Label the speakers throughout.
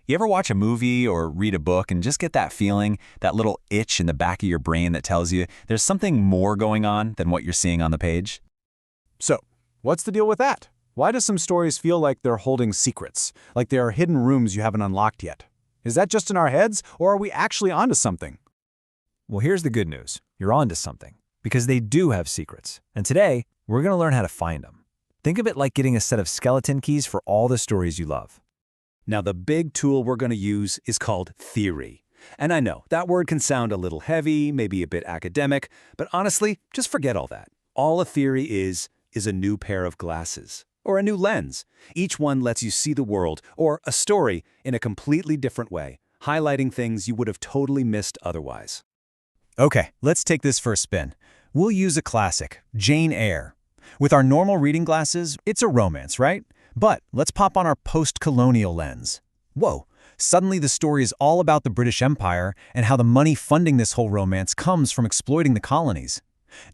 Speaker 1: You ever watch a movie or read a book and just get that feeling, that little itch in the back of your brain that tells you there's something more going on than what you're seeing on the page?
Speaker 2: So, what's the deal with that? Why do some stories feel like they're holding secrets, like there are hidden rooms you haven't unlocked yet? Is that just in our heads, or are we actually onto something?
Speaker 3: Well, here's the good news. You're onto something, because they do have secrets. And today, we're going to learn how to find them. Think of it like getting a set of skeleton keys for all the stories you love.
Speaker 4: Now, the big tool we're going to use is called theory. And I know, that word can sound a little heavy, maybe a bit academic, but honestly, just forget all that. All a theory is a new pair of glasses, or a new lens. Each one lets you see the world, or a story, in a completely different way, highlighting things you would have totally missed otherwise.
Speaker 3: Okay, let's take this for a spin. We'll use a classic, Jane Eyre. With our normal reading glasses, it's a romance, right? But let's pop on our post-colonial lens. Whoa, suddenly the story is all about the British Empire and how the money funding this whole romance comes from exploiting the colonies.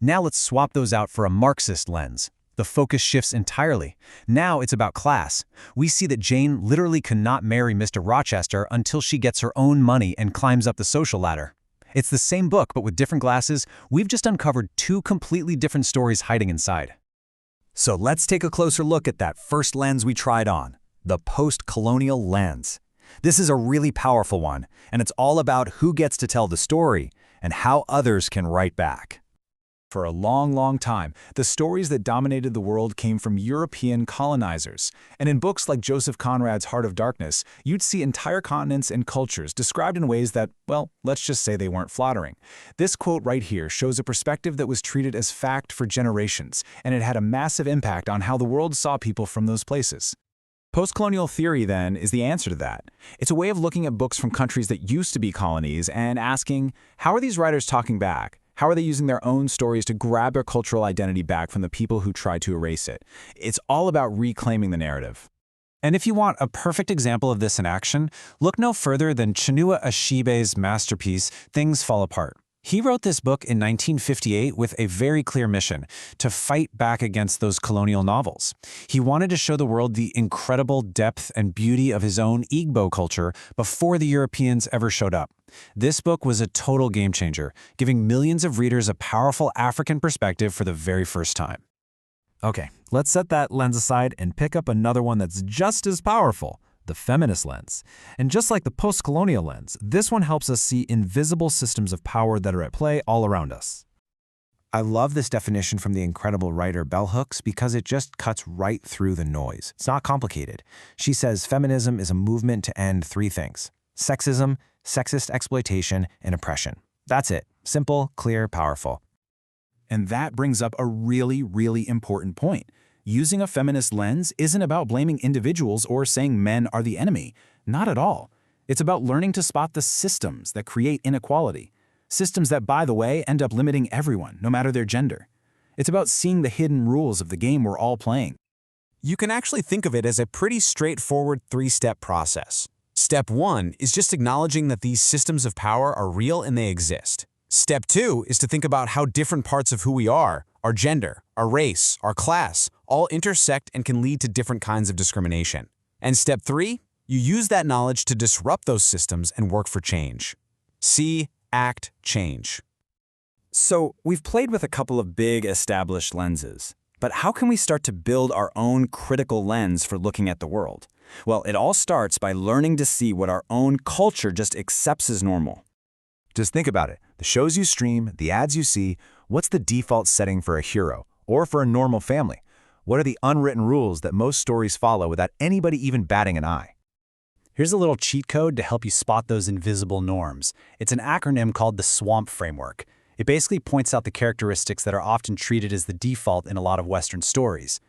Speaker 3: Now let's swap those out for a Marxist lens. The focus shifts entirely. Now it's about class. We see that Jane literally cannot marry Mr. Rochester until she gets her own money and climbs up the social ladder. It's the same book, but with different glasses. We've just uncovered two completely different stories hiding inside.
Speaker 5: So let's take a closer look at that first lens we tried on, the post-colonial lens. This is a really powerful one, and it's all about who gets to tell the story and how others can write back.
Speaker 2: For a long, long time, the stories that dominated the world came from European colonizers. And in books like Joseph Conrad's Heart of Darkness, you'd see entire continents and cultures described in ways that, well, let's just say they weren't flattering. This quote right here shows a perspective that was treated as fact for generations, and it had a massive impact on how the world saw people from those places. Postcolonial theory, then, is the answer to that. It's a way of looking at books from countries that used to be colonies and asking, how are these writers talking back? How are they using their own stories to grab their cultural identity back from the people who tried to erase it? It's all about reclaiming the narrative. And if you want a perfect example of this in action, look no further than Chinua Achebe's masterpiece, Things Fall Apart. He wrote this book in 1958 with a very clear mission: to fight back against those colonial novels. He wanted to show the world the incredible depth and beauty of his own Igbo culture before the Europeans ever showed up. This book was a total game changer, giving millions of readers a powerful African perspective for the very first time.
Speaker 3: Okay, let's set that lens aside and pick up another one that's just as powerful, the feminist lens. And just like the post-colonial lens, this one helps us see invisible systems of power that are at play all around us. I love this definition from the incredible writer Bell Hooks because it just cuts right through the noise. It's not complicated. She says feminism is a movement to end three things: sexism, sexist exploitation, and oppression. That's it. Simple, clear, powerful. And that brings up a really, really important point. Using a feminist lens isn't about blaming individuals or saying men are the enemy. Not at all. It's about learning to spot the systems that create inequality. Systems that, by the way, end up limiting everyone, no matter their gender. It's about seeing the hidden rules of the game we're all playing.
Speaker 6: You can actually think of it as a pretty straightforward three-step process. Step 1 is just acknowledging that these systems of power are real and they exist. Step 2 is to think about how different parts of who we are, our gender, our race, our class, all intersect and can lead to different kinds of discrimination. And step 3, you use that knowledge to disrupt those systems and work for change. See, act, change.
Speaker 5: So we've played with a couple of big established lenses, but how can we start to build our own critical lens for looking at the world? Well, it all starts by learning to see what our own culture just accepts as normal.
Speaker 3: Just think about it. The shows you stream, the ads you see, what's the default setting for a hero or for a normal family? What are the unwritten rules that most stories follow without anybody even batting an eye?
Speaker 7: Here's a little cheat code to help you spot those invisible norms. It's an acronym called the SWAMP framework. It basically points out the characteristics that are often treated as the default in a lot of Western stories: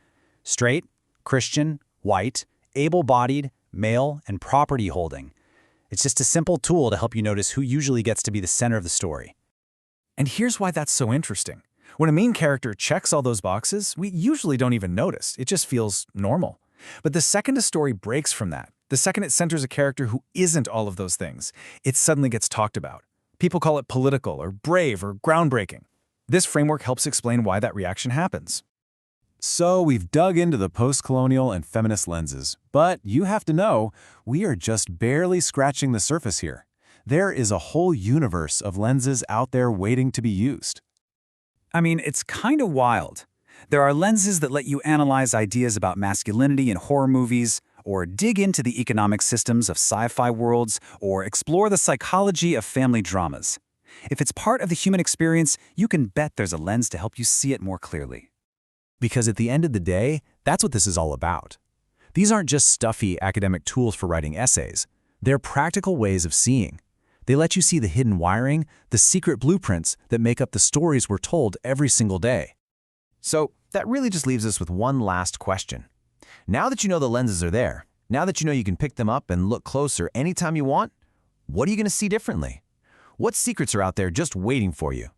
Speaker 7: straight, Christian, white, able-bodied, male, and property holding. It's just a simple tool to help you notice who usually gets to be the center of the story.
Speaker 2: And here's why that's so interesting. When a main character checks all those boxes, we usually don't even notice. It just feels normal. But the second a story breaks from that, the second it centers a character who isn't all of those things, it suddenly gets talked about. People call it political or brave or groundbreaking. This framework helps explain why that reaction happens. So we've dug into the post-colonial and feminist lenses, but you have to know, we are just barely scratching the surface here. There is a whole universe of lenses out there waiting to be used.
Speaker 4: I mean, it's kind of wild. There are lenses that let you analyze ideas about masculinity in horror movies, or dig into the economic systems of sci-fi worlds, or explore the psychology of family dramas. If it's part of the human experience, you can bet there's a lens to help you see it more clearly.
Speaker 3: Because at the end of the day, that's what this is all about. These aren't just stuffy academic tools for writing essays. They're practical ways of seeing. They let you see the hidden wiring, the secret blueprints that make up the stories we're told every single day.
Speaker 8: So that really just leaves us with one last question. Now that you know the lenses are there, now that you know you can pick them up and look closer anytime you want, what are you going to see differently? What secrets are out there just waiting for you?